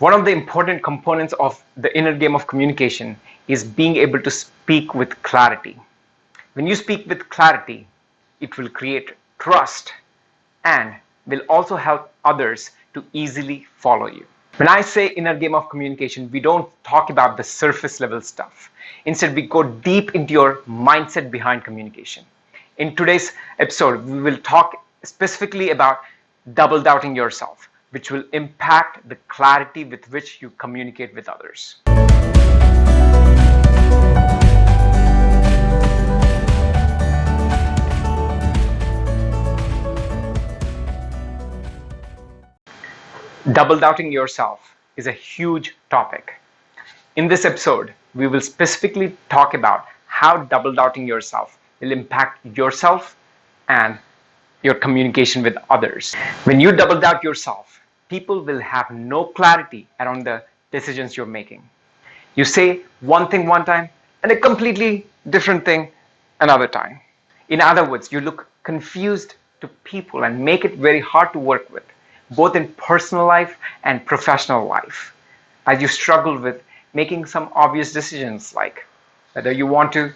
One of the important components of the inner game of communication is being able to speak with clarity. When you speak with clarity, it will create trust and will also help others to easily follow you. When I say inner game of communication, we don't talk about the surface level stuff. Instead, we go deep into your mindset behind communication. In today's episode, we will talk specifically about double doubting yourself, which will impact the clarity with which you communicate with others. Double doubting yourself is a huge topic. In this episode, we will specifically talk about how double doubting yourself will impact yourself and your communication with others. When you double doubt yourself, people will have no clarity around the decisions you're making. You say one thing one time and a completely different thing another time. In other words, you look confused to people and make it very hard to work with, both in personal life and professional life, as you struggle with making some obvious decisions like whether you want to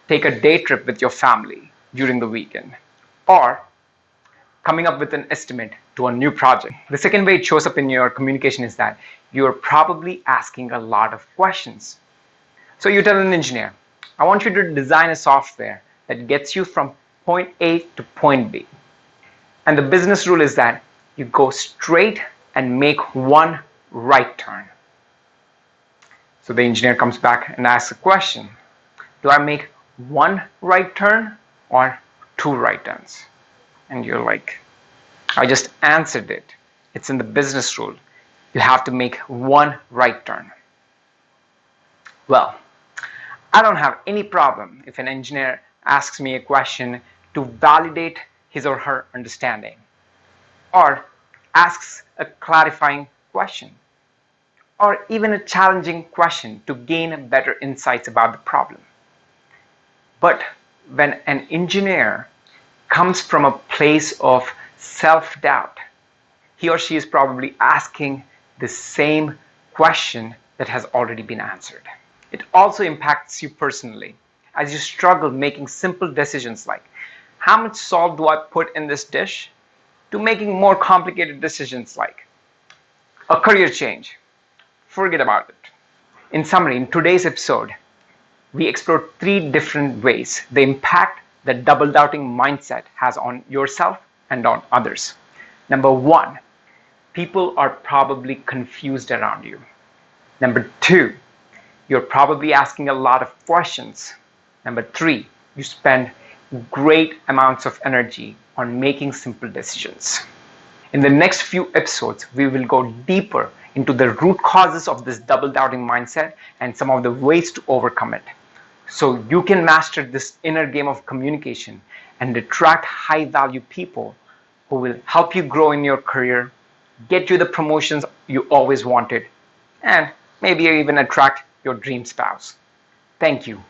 take a day trip with your family during the weekend or coming up with an estimate to a new project. The second way it shows up in your communication is that you're probably asking a lot of questions. So you tell an engineer, I want you to design a software that gets you from point A to point B. And the business rule is that you go straight and make one right turn. So the engineer comes back and asks a question. Do I make one right turn or two right turns? And you're like, I just answered it. It's in the business rule. You have to make one right turn. Well, I don't have any problem if an engineer asks me a question to validate his or her understanding, or asks a clarifying question, or even a challenging question to gain better insights about the problem. But when an engineer comes from a place of self-doubt, he or she is probably asking the same question that has already been answered. It also impacts you personally as you struggle making simple decisions like how much salt do I put in this dish, to making more complicated decisions like a career change. Forget about it. In summary, in today's episode, we explore 3 different ways the impact that double doubting mindset has on yourself and on others. Number 1, people are probably confused around you. Number 2, you're probably asking a lot of questions. Number 3, you spend great amounts of energy on making simple decisions. In the next few episodes, we will go deeper into the root causes of this double doubting mindset and some of the ways to overcome it, so you can master this inner game of communication and attract high value people who will help you grow in your career, get you the promotions you always wanted, and maybe even attract your dream spouse. Thank you.